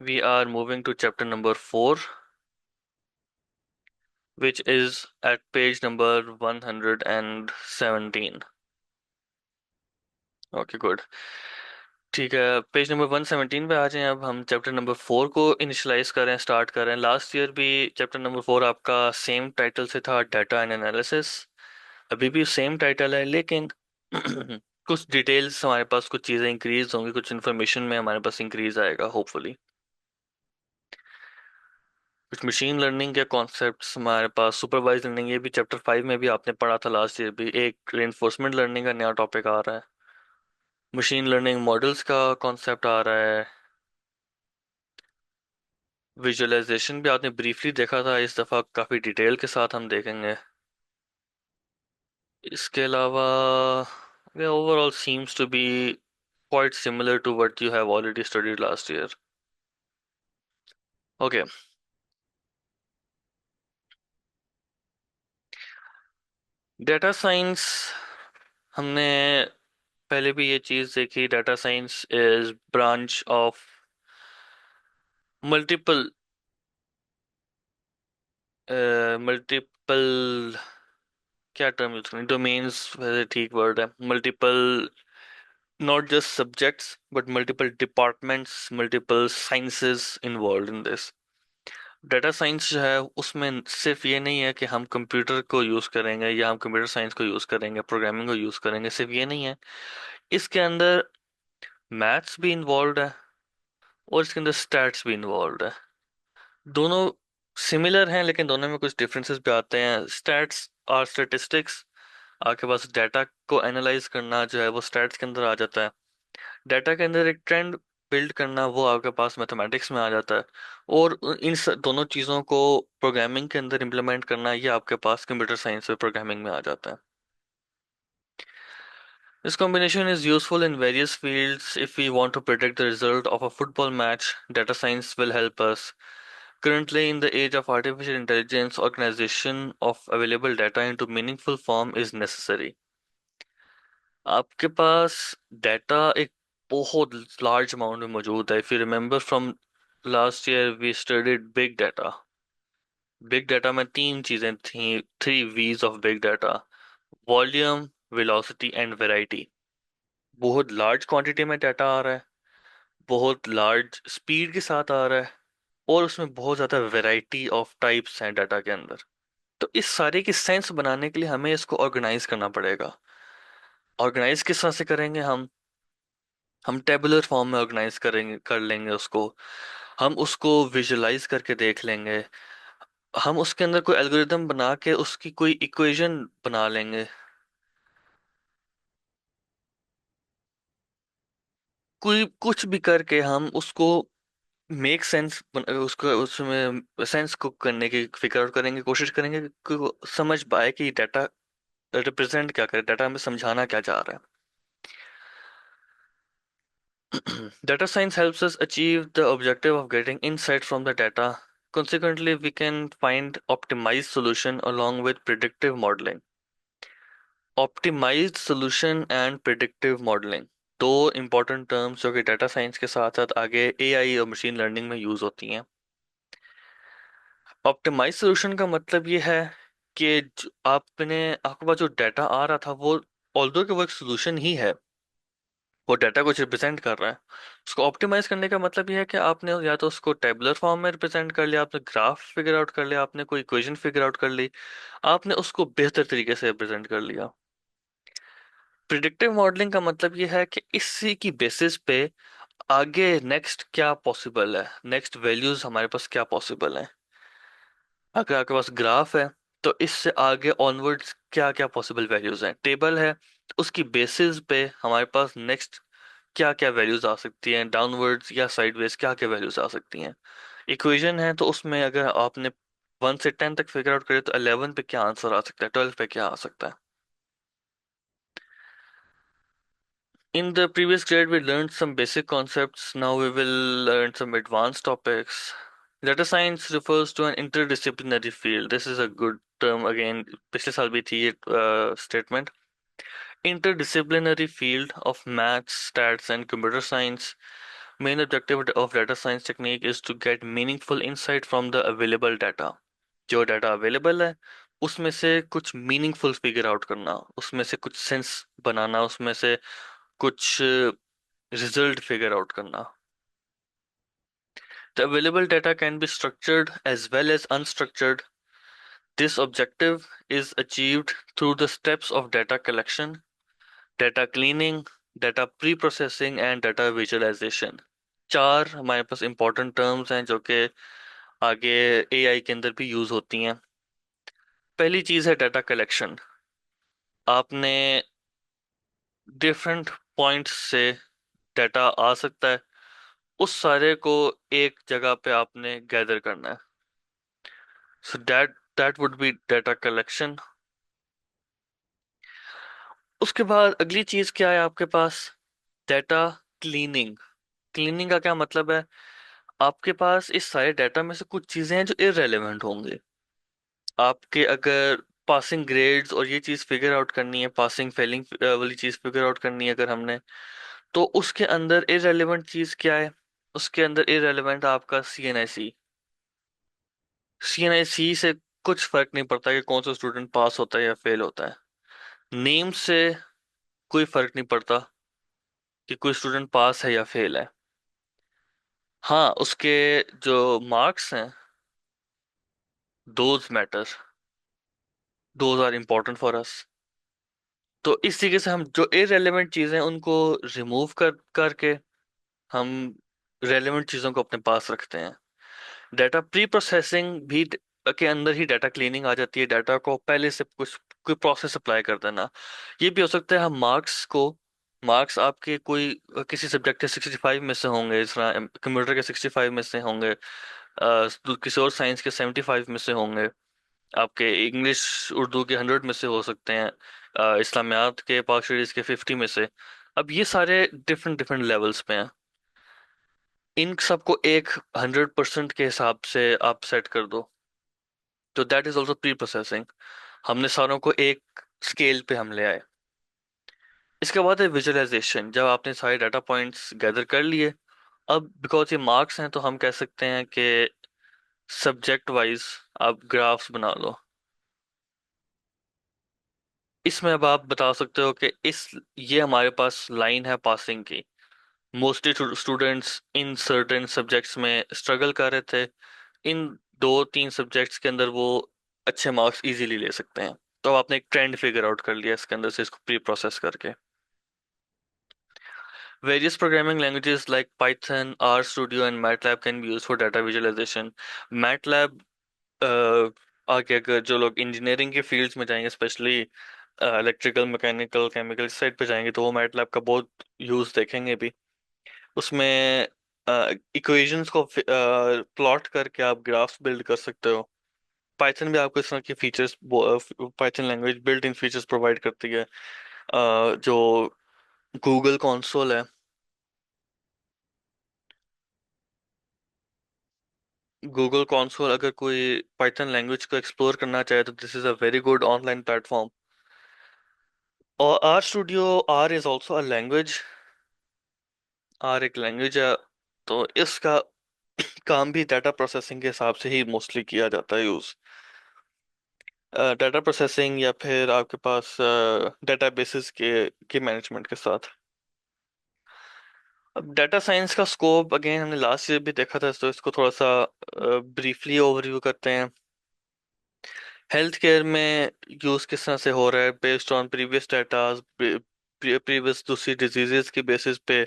We are moving to chapter number 4, which is at page number 117. Okay good. ठीक है, page number 117 पे आ जाएं। अब हम चैप्टर नंबर 4 को इनिशियलाइज कर रहे हैं, स्टार्ट कर रहे हैं। लास्ट ईयर भी चैप्टर नंबर 4 आपका सेम टाइटल से था, डाटा एंड एनालिसिस। अभी भी सेम टाइटल है, लेकिन कुछ डिटेल्स हमारे पास, कुछ चीज़ें इंक्रीज होंगी, कुछ इन्फॉर्मेशन में हमारे पास इंक्रीज आएगा होपफुली। कुछ मशीन लर्निंग के कॉन्सेप्ट्स हमारे पास, सुपरवाइज लर्निंग, ये भी चैप्टर 5 में भी आपने पढ़ा था लास्ट ईयर भी। एक रेनफोर्समेंट लर्निंग का नया टॉपिक आ रहा है। मशीन लर्निंग मॉडल्स का कॉन्सेप्ट आ रहा है। विजुअलाइजेशन भी आपने ब्रीफली देखा था, इस दफ़ा काफ़ी डिटेल के साथ हम देखेंगे। इसके अलावा overall seems to be quite similar to what you have already studied last year. Okay, data science हमने पहले भी ये चीज़ देखी। Data science is branch of multiple multiple क्या टर्म यूज करें, डोमेन्स वैसे ठीक वर्ड है। Multiple, not just subjects but multiple departments, multiple sciences involve in this. Data science जो है उसमें सिर्फ ये नहीं है कि हम कंप्यूटर को यूज़ करेंगे या हम कंप्यूटर साइंस को यूज़ करेंगे, प्रोग्रामिंग को यूज़ करेंगे, सिर्फ ये नहीं है। इसके अंदर मैथ्स भी इन्वॉल्व है और इसके अंदर स्टैट्स भी इन्वॉल्व है। दोनों सिमिलर हैं लेकिन दोनों में कुछ डिफरेंसेस भी आते हैं। स्टैट्स और स्टैटिस्टिक्स, आपके पास डाटा को एनालाइज करना जो है वो स्टैट्स के अंदर आ जाता है। डाटा के अंदर एक ट्रेंड बिल्ड करना वो आपके पास मैथमेटिक्स में आ जाता है। और दोनों चीज़ों को प्रोग्रामिंग के अंदर इम्प्लीमेंट करना ये आपके पास कंप्यूटर साइंस में प्रोग्रामिंग में आ जाता है। This combination is useful in various fields. If we want to predict the result of a football match, data science will help us. Currently, in the age of artificial intelligence, organization of available data into meaningful form is necessary. आपके पास data एक बहुत large amount में मौजूद है। If you remember from last year we studied big data. Big data में तीन चीजें थी, three Vs of big data: volume, velocity and variety. बहुत लार्ज क्वांटिटी में डाटा आ रहा है, बहुत लार्ज स्पीड के साथ आ रहा है, और उसमें बहुत ज़्यादा वैरायटी ऑफ टाइप्स हैं डाटा के अंदर। तो इस सारे की सेंस बनाने के लिए हमें इसको ऑर्गेनाइज करना पड़ेगा। ऑर्गेनाइज किस तरह से करेंगे? हम टेबुलर फॉर्म में ऑर्गेनाइज करेंगे, कर लेंगे उसको। हम उसको विजुलाइज करके देख लेंगे। हम उसके अंदर कोई एल्गोरिदम बना के उसकी कोई इक्वेशन बना लेंगे। कोई कुछ भी करके हम उसको मेक सेंस, उसको उसमें सेंस को करने की फिगर आउट करेंगे, कोशिश करेंगे कि वो समझ पाए कि डाटा रिप्रेजेंट क्या करे, डाटा हमें समझाना क्या चाह रहा है। Data science helps us achieve the objective of getting insight from the data. Consequently, we can find optimized solution along with predictive modeling. Optimized solution and predictive modeling, दो important terms जो कि data science के साथ साथ आगे AI और machine learning में use होती हैं। ऑप्टिमाइज सोल्यूशन का मतलब ये है कि आपके पास जो डाटा आ रहा था वो, ऑल्दो कि वो एक सोल्यूशन ही है, वो डाटा कुछ रिप्रेजेंट कर रहा है। उसको ऑप्टिमाइज करने का मतलब ये है कि आपने या तो उसको टेबुलर फॉर्म में रिप्रेजेंट कर लिया, आपने ग्राफ फिगर आउट कर लिया, आपने कोई इक्वेशन फिगर आउट कर ली, आपने उसको बेहतर तरीके से रिप्रेजेंट कर लिया। प्रिडिक्टिव मॉडलिंग का मतलब ये है कि इसी की बेसिस पे आगे नेक्स्ट क्या पॉसिबल है, नेक्स्ट वैल्यूज हमारे पास क्या पॉसिबल है। अगर आपके पास ग्राफ है तो इससे आगे ऑनवर्ड्स क्या क्या पॉसिबल वैल्यूज हैं। टेबल है तो उसकी बेसिस पे हमारे पास नेक्स्ट क्या क्या वैल्यूज आ सकती हैं, डाउनवर्ड्स या साइडवेज क्या क्या वैल्यूज आ सकती हैं। इक्वेशन है तो उसमें अगर आपने 1 से 10 तक फिगर आउट करे तो 11 पे क्या आंसर आ सकता है, 12 पे क्या आ सकता है। In the previous grade, we learned some basic concepts. Now we will learn some advanced topics. Data science refers to an interdisciplinary field. This is a good term again. पिछले साल भी थी ये statement. Interdisciplinary field of maths, stats, and computer science Main objective of data science technique is to get meaningful insight from the available data. जो data available है उसमें से कुछ मीनिंगफुल फिगर आउट करना, उसमें से कुछ सेंस बनाना, उसमें से कुछ रिजल्ट फिगर आउट करना. The available data can be structured as well as unstructured. This objective is achieved through the steps of data collection, data cleaning, data pre-processing and data visualization. चार हमारे पास important terms हैं जो कि आगे AI के अंदर भी यूज होती हैं. पहली चीज है डाटा कलेक्शन. आपने डिफरेंट पॉइंट्स से डाटा आ सकता है, उस सारे को एक जगह पे आपने गैदर करना है. So that would be data collection. उसके बाद अगली चीज क्या है आपके पास? Data cleaning. क्लीनिंग का क्या मतलब है? आपके पास इस सारे डाटा में से कुछ चीजें हैं जो इररेलेवेंट होंगे. आपके अगर पासिंग ग्रेड्स और ये चीज फिगर आउट करनी है, पासिंग फेलिंग वाली चीज फिगर आउट करनी है अगर हमने, तो उसके अंदर इररेलेवेंट चीज क्या है? उसके अंदर इररेलेवेंट आपका सीएनआईसी. सीएनआईसी से कुछ फर्क नहीं पड़ता कि कौन सा स्टूडेंट पास होता है या फेल होता है. नेम से कोई फर्क नहीं पड़ता कि कोई स्टूडेंट पास है या फेल है. हाँ, उसके जो मार्क्स हैं, those matter, those are important for us. तो इस तरीके से हम जो इररेलेवेंट चीजें हैं उनको रिमूव करके हम रेलेवेंट चीजों को अपने पास रखते हैं. डाटा प्री प्रोसेसिंग भी के अंदर ही डाटा क्लीनिंग आ जाती है. डाटा को पहले से कुछ कोई प्रोसेस अप्लाई कर देना. ये भी हो सकता है हम मार्क्स आपके कोई किसी सब्जेक्ट के 65 में से होंगे, जिस तरह कंप्यूटर के 65 में से होंगे, किसी और साइंस के 75 में से होंगे, आपके इंग्लिश उर्दू के 100 में से हो सकते हैं, इस्लामियात के पाक स्टडीज के 50 में से. अब ये सारे डिफरेंट डिफरेंट लेवल्स पे हैं. इन सबको एक 100% के हिसाब से आप सेट कर दो, तो that is also pre processing. हमने सारों को एक स्केल पे हम ले आए. इसके बाद है विजुअलाइजेशन. जब आपने सारे डाटा पॉइंट्स गैदर कर लिए, अब बिकॉज ये मार्क्स हैं तो हम कह सकते हैं कि सब्जेक्ट वाइज आप ग्राफ्स बना लो. इसमें अब आप बता सकते हो कि इस ये हमारे पास लाइन है पासिंग की. Mostly students in certain subjects में स्ट्रगल कर रहे थे. इन दो तीन सब्जेक्ट्स के अंदर वो अच्छे मार्क्स इजीली ले सकते हैं. तो अब आपने एक ट्रेंड फिगर आउट कर लिया इसके अंदर से, इसको प्री प्रोसेस करके. Various programming languages like Python, R Studio and MATLAB can be use for data visualisation. MATLAB, आगे अगर जो लोग इंजीनियरिंग के फील्ड्स में जाएंगे, specially electrical, mechanical, chemical side पे जाएंगे, तो वो मैटलैब का बहुत यूज देखेंगे भी. उसमें इक्वेशंस को प्लॉट करके आप ग्राफ्स बिल्ड कर सकते हो. पाइथन भी आपको इस तरह के features, python language built in features provide करती है. जो गूगल कंसोल है, गूगल कंसोल अगर कोई पाइथन लैंग्वेज को एक्सप्लोर करना चाहे तो this is a very good online platform. और R studio, R is also a language. R एक लैंग्वेज है, तो इसका काम भी डाटा प्रोसेसिंग के हिसाब से ही मोस्टली किया जाता है यूज. डाटा प्रोसेसिंग या फिर आपके पास डेटाबेसेस के मैनेजमेंट के साथ. अब डाटा साइंस का स्कोप अगेन हमने लास्ट ईयर भी देखा था, तो इसको थोड़ा सा ब्रीफली ओवरव्यू करते हैं. हेल्थ केयर में यूज किस तरह से हो रहा है? Based on previous data, previous दूसरी डिजीजेस की बेसिस पे,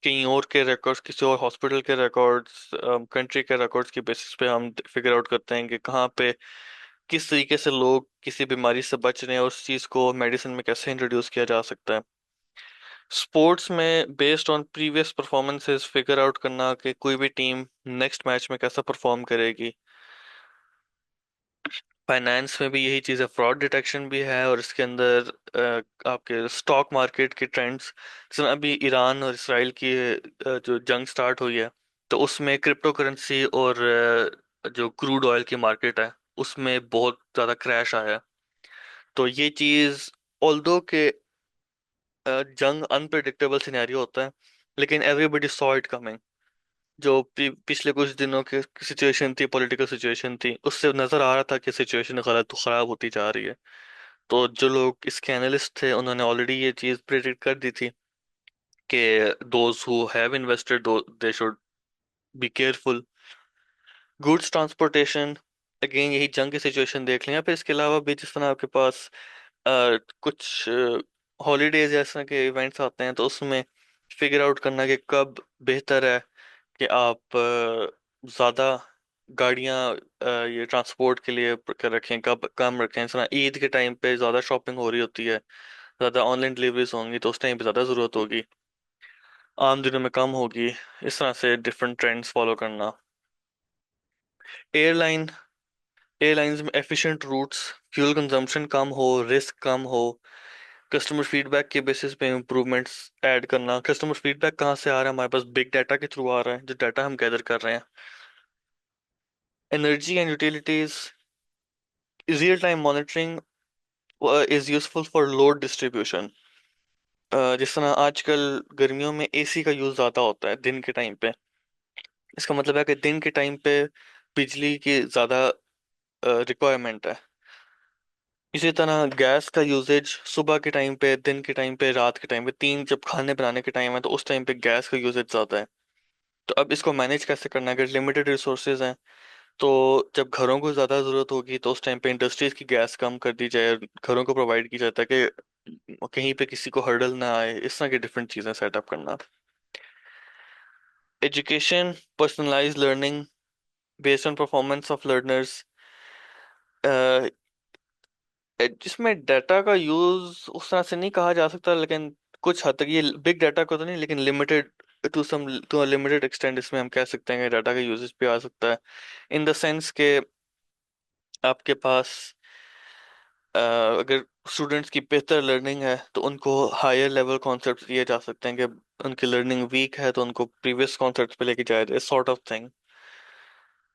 कहीं और के रिकॉर्ड्स, किसी और हॉस्पिटल के रिकॉर्ड्स, कंट्री के रिकॉर्ड्स की बेसिस पे हम फिगर आउट करते हैं कि कहाँ पे किस तरीके से लोग किसी बीमारी से बच रहे हैं और उस चीज़ को मेडिसिन में कैसे इंट्रोड्यूस किया जा सकता है. स्पोर्ट्स में based on previous performances figure out करना कि कोई भी टीम नेक्स्ट मैच में कैसा परफॉर्म करेगी. फाइनेंस में भी यही चीज़ है, फ्रॉड डिटेक्शन भी है, और इसके अंदर आपके स्टॉक मार्केट के ट्रेंड्स. जैसे अभी ईरान और इसराइल की जो जंग स्टार्ट हुई है, तो उसमें क्रिप्टो करेंसी और जो क्रूड ऑयल की मार्केट है उसमें बहुत ज़्यादा क्रैश आया है. तो ये चीज़, ऑल्दो के जंग अनप्रिडिक्टेबल सिनेरियो होता है, लेकिन एवरीबडी सॉ इट कमिंग। जो पिछले कुछ दिनों की सिचुएशन थी, पॉलिटिकल सिचुएशन थी, उससे नजर आ रहा था कि सिचुएशन गलत खराब होती जा रही है। तो जो लोग इसके एनालिस्ट थे उन्होंने ऑलरेडी ये चीज प्रिडिक्ट कर दी थी कि those who have invested they should be careful. Goods transportation, again यही जंग की सिचुएशन देख लें, या फिर इसके अलावा भी जिस तरह आपके पास कुछ हॉलीडेज जैसा के इवेंट्स आते हैं, तो उसमें फिगर आउट करना कि कब बेहतर है कि आप ज़्यादा गाड़ियाँ ये ट्रांसपोर्ट के लिए कर रखें, कब कम रखें। इस तरह ईद के टाइम पे ज़्यादा शॉपिंग हो रही होती है, ज़्यादा ऑनलाइन डिलीवरीज होंगी, तो उस टाइम पे ज़्यादा ज़रूरत होगी, आम दिनों में कम होगी। इस तरह से डिफरेंट ट्रेंड्स फॉलो करना। एयरलाइन एयरलाइंस में एफिशिएंट रूट्स, फ्यूल कंजम्पशन कम हो, रिस्क कम हो, कस्टमर फीडबैक के बेसिस पे इम्प्रूवमेंट्स ऐड करना। कस्टमर फीडबैक कहाँ से आ रहा है? हमारे पास बिग डाटा के थ्रू आ रहा है, जो डाटा हम गैदर कर रहे हैं। Energy and utilities, real time monitoring is useful for load distribution. जिस तरह आजकल गर्मियों में एसी का यूज ज्यादा होता है दिन के टाइम पे, इसका मतलब है कि दिन के टाइम पे बिजली की ज्यादा रिक्वायरमेंट है। इसी तरह गैस का यूजेज सुबह के टाइम पे, दिन के टाइम पे, रात के टाइम पे, तीन जब खाने बनाने के टाइम है तो उस टाइम पे गैस का यूजेज ज्यादा है। तो अब इसको मैनेज कैसे करना है? अगर लिमिटेड रिसोर्सेज हैं तो जब घरों को ज्यादा जरूरत होगी तो उस टाइम पे इंडस्ट्रीज की गैस कम कर दी जाए, घरों को प्रोवाइड की जाए, ताकि कहीं पे किसी को हर्डल ना आए। इस तरह की डिफरेंट चीजें सेटअप करना। Education, personalised learning based on performance of learners, जिसमें डाटा का यूज उस तरह से नहीं कहा जा सकता, लेकिन कुछ हद तक ये बिग डाटा को तो नहीं, लेकिन लिमिटेड टू लिमिटेड एक्सटेंड इसमें हम कह सकते हैं कि डाटा का यूजेस भी आ सकता है। इन द सेंस के आपके पास अगर स्टूडेंट्स की बेहतर लर्निंग है तो उनको हायर लेवल कॉन्सेप्ट्स दिए जा सकते हैं, कि उनकी लर्निंग वीक है तो उनको प्रीवियस कॉन्सेप्ट्स पे लेके जाया जाए, sort of thing.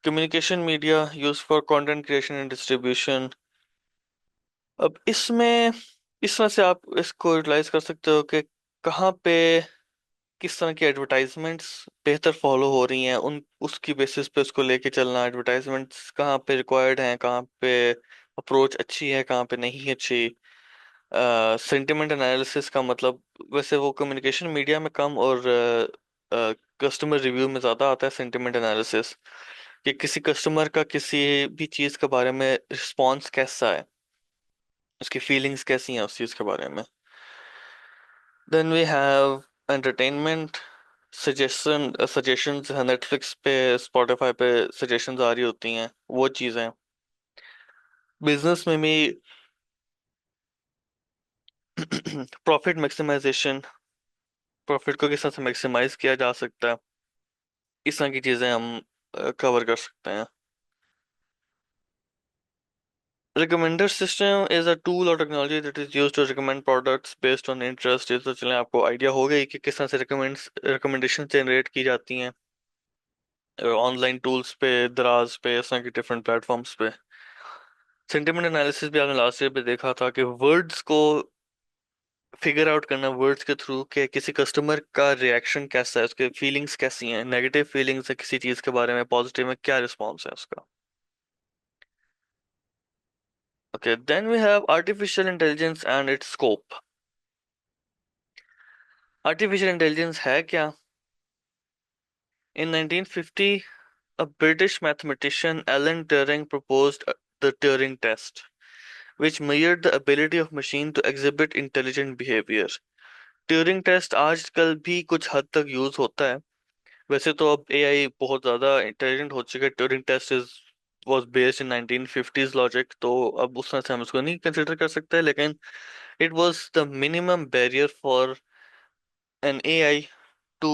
Communication media use for content creation and distribution. अब इसमें इस तरह से आप इसको यूटिलाइज कर सकते हो कि कहाँ पे किस तरह की एडवर्टाइजमेंट्स बेहतर फॉलो हो रही हैं, उन उसकी बेसिस पे उसको लेके चलना। एडवर्टाइजमेंट्स कहाँ पे रिक्वायर्ड हैं, कहाँ पे अप्रोच अच्छी है, कहाँ पे नहीं अच्छी। सेंटिमेंट एनालिसिस का मतलब, वैसे वो कम्युनिकेशन मीडिया में कम और कस्टमर रिव्यू में ज़्यादा आता है सेंटिमेंट एनालिसिस, कि किसी कस्टमर का किसी भी चीज़ के बारे में रिस्पॉन्स कैसा है, उसकी फीलिंग्स कैसी हैं उस चीज़ के बारे में। Then we have entertainment, suggestions Netflix पे, स्पॉटिफाई पे सजेशंस आ रही होती हैं, वो चीज़ें। बिजनेस में भी प्रॉफिट मैक्सिमाइजेशन, प्रॉफिट को किस तरह से मैक्सिमाइज किया जा सकता है, इस तरह की चीज़ें हम कवर कर सकते हैं। Recommender system is a tool or technology that is used to recommend products based on interest। ये तो चलें, आपको आइडिया हो गई कि किस तरह से रिकमेंडेशन जनरेट की जाती हैं ऑनलाइन टूल्स पे, दराज पे, इस तरह की डिफरेंट प्लेटफॉर्म्स पे। सेंटिमेंट एनालिसिस भी आपने लास्ट ईयर पे देखा था कि वर्ड्स को फिगर आउट करना, वर्ड्स के थ्रू कि किसी कस्टमर का रिएक्शन कैसा है, उसके फीलिंग्स कैसी हैं, नेगेटिव फीलिंग्स है किसी चीज़ के बारे में, पॉजिटिव में क्या रिस्पॉन्स है उसका। Okay, then we have artificial intelligence and its scope. Artificial intelligence है क्या? In 1950, a British mathematician Alan Turing proposed the Turing test, which measured the ability of machine to exhibit intelligent behavior। Turing test आजकल भी कुछ हद तक use होता है। वैसे तो अब एआई बहुत ज्यादा इंटेलिजेंट हो चुका है। Turing test is was based in 1950s logic, तो अब उस तरह से हम उसको नहीं कंसिडर कर सकते, लेकिन it was the minimum barrier for an AI to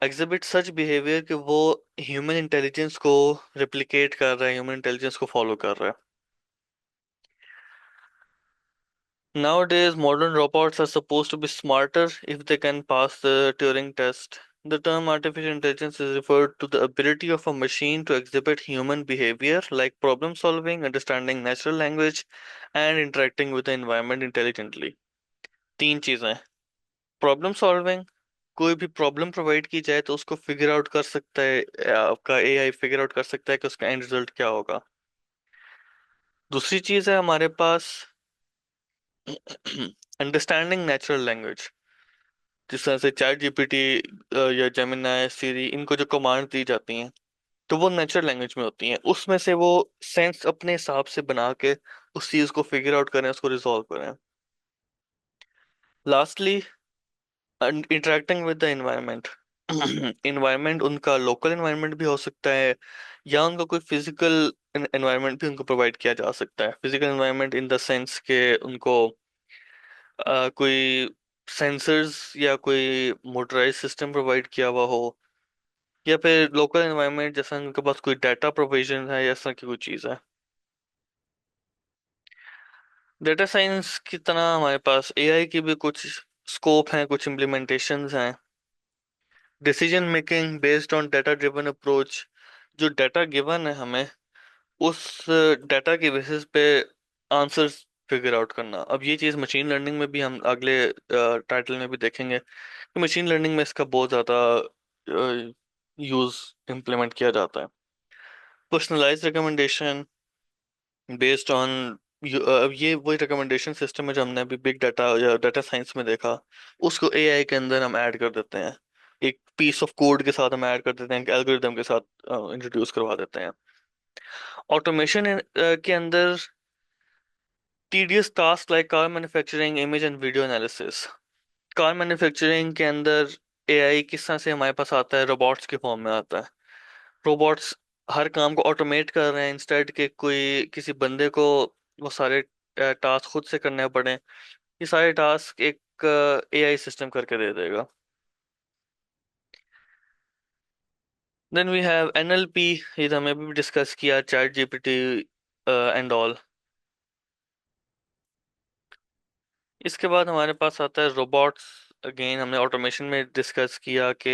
exhibit such behaviour कि वो ह्यूमन इंटेलिजेंस को रिप्लिकेट कर रहा है, ह्यूमन इंटेलिजेंस को फॉलो कर रहा है। Nowadays, modern robots are supposed to be smarter if they can pass the Turing test. The term artificial intelligence is referred to the ability of a machine to exhibit human behavior like problem solving, understanding natural language, and interacting with the environment intelligently। तीन चीजें: problem solving, कोई भी problem provide की जाए तो उसको figure out कर सकता है, आपका एआई फिगर आउट कर सकता है कि उसका एंड रिजल्ट क्या होगा। दूसरी चीज है हमारे पास अंडरस्टैंडिंग नेचुरल लैंग्वेज। जिस तरह से चैट जीपीटी या जेमिनाई सीरी, इनको जो कमांड दी जाती हैं तो वो नेचुरल लैंग्वेज में होती हैं, उसमें से वो सेंस अपने हिसाब से बना के उस चीज को फिगर आउट करें, उसको रिजॉल्व करें। Lastly, interacting with the environment. Environment उनका लोकल इन्वायरमेंट भी हो सकता है, या उनका कोई फिजिकल एनवायरनमेंट भी उनको प्रोवाइड किया जा सकता है। Physical environment in the sense के उनको कोई सेंसर्स या कोई मोटराइज सिस्टम प्रोवाइड किया हुआ हो, या फिर लोकल एनवायरनमेंट जैसा उनके पास कोई डाटा प्रोविजन है या ऐसा की कोई चीज़ है। डेटा साइंस की तरह हमारे पास एआई की भी कुछ स्कोप हैं, कुछ इम्प्लीमेंटेशंस हैं। Decision making based on data driven approach. जो डाटा गिवन है हमें, उस डाटा के बेसिस पे आंसर्स फिगर आउट करना। अब ये चीज़ मशीन लर्निंग में भी हम अगले टाइटल में भी देखेंगे कि मशीन लर्निंग में इसका बहुत ज़्यादा यूज़ इम्प्लीमेंट किया जाता है। पर्सनलाइज रिकमेंडेशन बेस्ड ऑन, अब ये वही रिकमेंडेशन सिस्टम है जो हमने अभी बिग डाटा या डाटा साइंस में देखा। उसको एआई के अंदर हम ऐड कर देते हैं, एक पीस ऑफ कोड के साथ हम ऐड कर देते हैं, एक एल्गोरिदम के साथ इंट्रोड्यूस करवा देते हैं। ऑटोमेशन के अंदर tedious task like car manufacturing, image and video analysis. Car manufacturing के अंदर एआई किस तरह से हमारे पास आता है, रोबोट्स के फॉर्म में आता है। रोबोट्स हर काम को ऑटोमेट कर रहे हैं, इंस्टेड के कोई किसी बंदे को वो सारे टास्क खुद से करने पड़े। ये सारे टास्क एक एआई सिस्टम करके दे देगा। देन वी हैव एनएलपी, ये तो हमें भी डिस्कस किया, चैट जीपीटी एंड ऑल। इसके बाद हमारे पास आता है रोबोट्स। अगेन हमने ऑटोमेशन में डिस्कस किया कि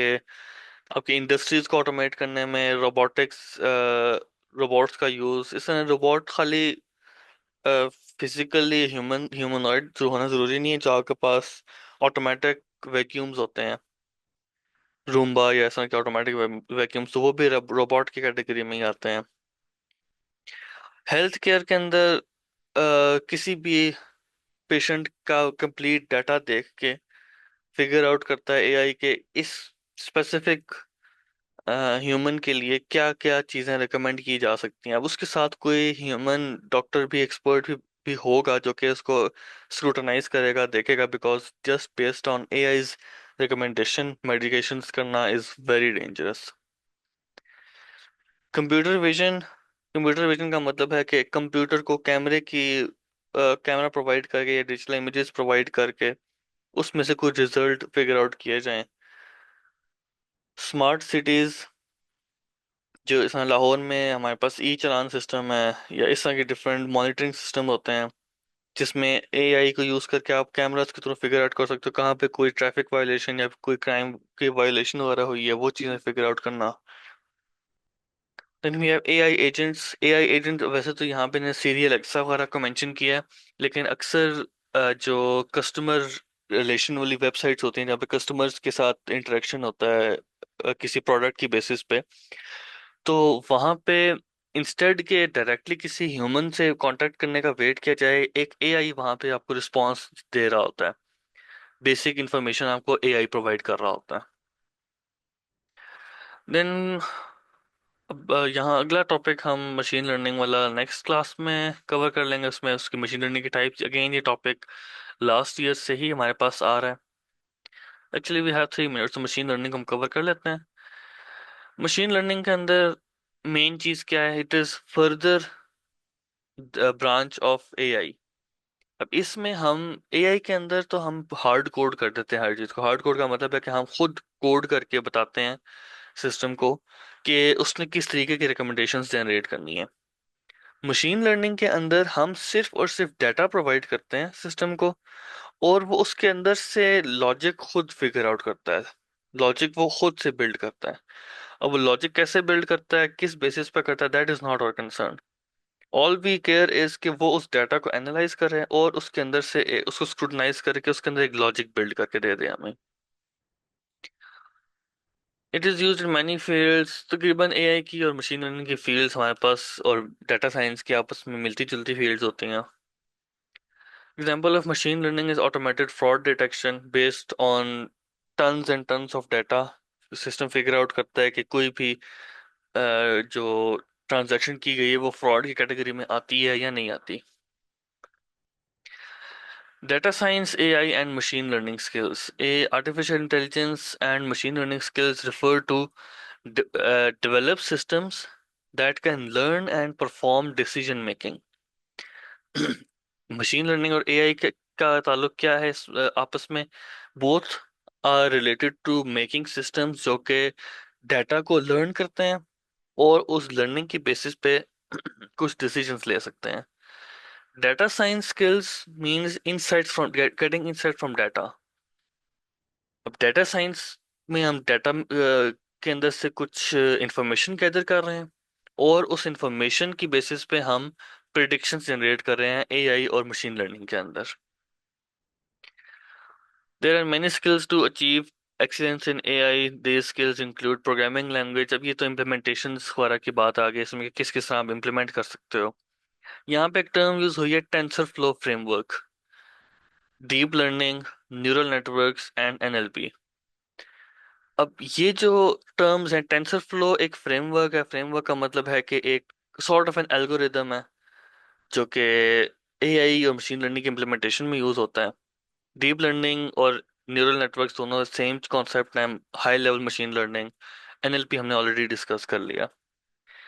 आपकी इंडस्ट्रीज को ऑटोमेट करने में रोबोटिक्स, रोबोट्स का यूज। इसमें रोबोट खाली फिजिकली ह्यूमनॉइड जो होना जरूरी नहीं है। जो आपके पास ऑटोमेटिक वैक्यूम्स होते हैं, रूम्बा या ऐसा के ऑटोमेटिक वैक्यूम्स, तो वो भी रोबोट की कैटेगरी में ही आते हैं। हेल्थ केयर के अंदर किसी भी पेशेंट का कंप्लीट डाटा देख के फिगर आउट करता है एआई के इस स्पेसिफिक ह्यूमन के लिए क्या क्या चीजें रिकमेंड की जा सकती हैं। अब उसके साथ कोई ह्यूमन डॉक्टर भी, एक्सपर्ट भी होगा जो कि उसको स्क्रूटनाइज करेगा, देखेगा, because just based on AI's recommendation medications करना is very dangerous. Computer vision. Computer vision का मतलब है कि कंप्यूटर को कैमरा प्रोवाइड करके या डिजिटल इमेजेस प्रोवाइड करके उसमें से कुछ रिजल्ट फिगर आउट किए जाएं। स्मार्ट सिटीज, जो इस तरह लाहौर में हमारे पास ई चालान सिस्टम है या इस तरह के डिफरेंट मॉनिटरिंग सिस्टम होते हैं, जिसमें एआई को यूज करके आप कैमरास के थ्रू फिगर आउट कर सकते हो कहाँ पे कोई ट्रैफिक वायलेशन या कोई क्राइम की वायलेशन वगैरह हुई है, वो चीज़ें फिगर आउट करना। Then we have AI agents. AI agent वैसे तो यहाँ पे ने सीरी एलेक्सा वगैरह को मेंशन किया है, लेकिन अक्सर जो कस्टमर रिलेशन वाली वेबसाइट्स होती हैं जहाँ पे कस्टमर्स के साथ इंटरेक्शन होता है किसी प्रोडक्ट की बेसिस पे, तो वहां पे इंस्टेड के डायरेक्टली किसी ह्यूमन से कांटेक्ट करने का वेट किया जाए, एक एआई वहां पे आपको रिस्पांस दे रहा होता है, बेसिक इंफॉर्मेशन आपको एआई प्रोवाइड कर रहा होता है। देन अब यहाँ अगला टॉपिक हम मशीन लर्निंग वाला नेक्स्ट क्लास में कवर कर लेंगे। उसमें उसकी मशीन लर्निंग की टाइप्स, अगेन ये टॉपिक लास्ट ईयर से ही हमारे पास आ रहा है। एक्चुअली वी हैव 3 मिनट्स, तो मशीन लर्निंग हम कवर कर लेते हैं। मशीन लर्निंग के अंदर मेन चीज़ क्या है, it is further branch of AI. अब इसमें हम एआई के अंदर तो हम हार्ड कोड कर देते हैं हर चीज़ को। हार्ड कोड का मतलब है कि हम खुद कोड करके बताते हैं सिस्टम को कि उसने किस तरीके की रिकमेंडेशंस जनरेट करनी है। मशीन लर्निंग के अंदर हम सिर्फ और सिर्फ डाटा प्रोवाइड करते हैं सिस्टम को, और वो उसके अंदर से लॉजिक खुद फिगर आउट करता है। लॉजिक वो खुद से बिल्ड करता है। अब वो लॉजिक कैसे बिल्ड करता है, किस बेसिस पे करता है, that is not our concern. All we care is कि वो उस डाटा को एनालाइज करे और उसके अंदर से उसको स्क्रूटनाइज करके उसके अंदर एक लॉजिक बिल्ड करके दे दे हमें। It is used in many fields. तकरीबन एआई की और मशीन लर्निंग की फील्ड्स हमारे पास और डाटा साइंस की आपस में मिलती जुलती फील्ड्स होती हैं। Example of machine learning is automated fraud detection based on tons and tons of data। System figure out करता है कि कोई भी जो ट्रांजैक्शन की गई है वो फ्रॉड की कैटेगरी में आती है या नहीं आती। Data science, AI, and machine learning skills. Artificial intelligence and machine learning skills refer to develop systems that can learn and perform decision making। Machine learning और एआई का ताल्लुक क्या है आपस में? Both are related to making systems जो कि data को लर्न करते हैं और उस लर्निंग की बेसिस पे कुछ डिसीजंस ले सकते हैं। Data science skills means insights from getting insight from data. अब डाटा साइंस में हम डाटा के अंदर से कुछ इंफॉर्मेशन गैदर कर रहे हैं और उस इंफॉर्मेशन की बेसिस पे हम प्रिडिक्शंस जनरेट कर रहे हैं एआई और मशीन लर्निंग के अंदर। There are many skills to achieve excellence in AI. These skills include programming language। अब ये तो implementations वगैरह की बात आ गई, इसमें किस किस तरह आप implement कर सकते हो। यहाँ पे एक टर्म यूज हुई है TensorFlow framework, deep learning, neural networks and NLP. अब ये जो टर्म्स हैं, TensorFlow एक फ्रेमवर्क है। फ्रेमवर्क का मतलब है कि एक सॉर्ट ऑफ एन एल्गोरिदम है जो कि एआई और मशीन लर्निंग के इम्प्लीमेंटेशन में यूज होता है। डीप लर्निंग और न्यूरल नेटवर्क्स दोनों सेम कॉन्सेप्ट हैं, high level machine learning. NLP हमने ऑलरेडी डिस्कस कर लिया।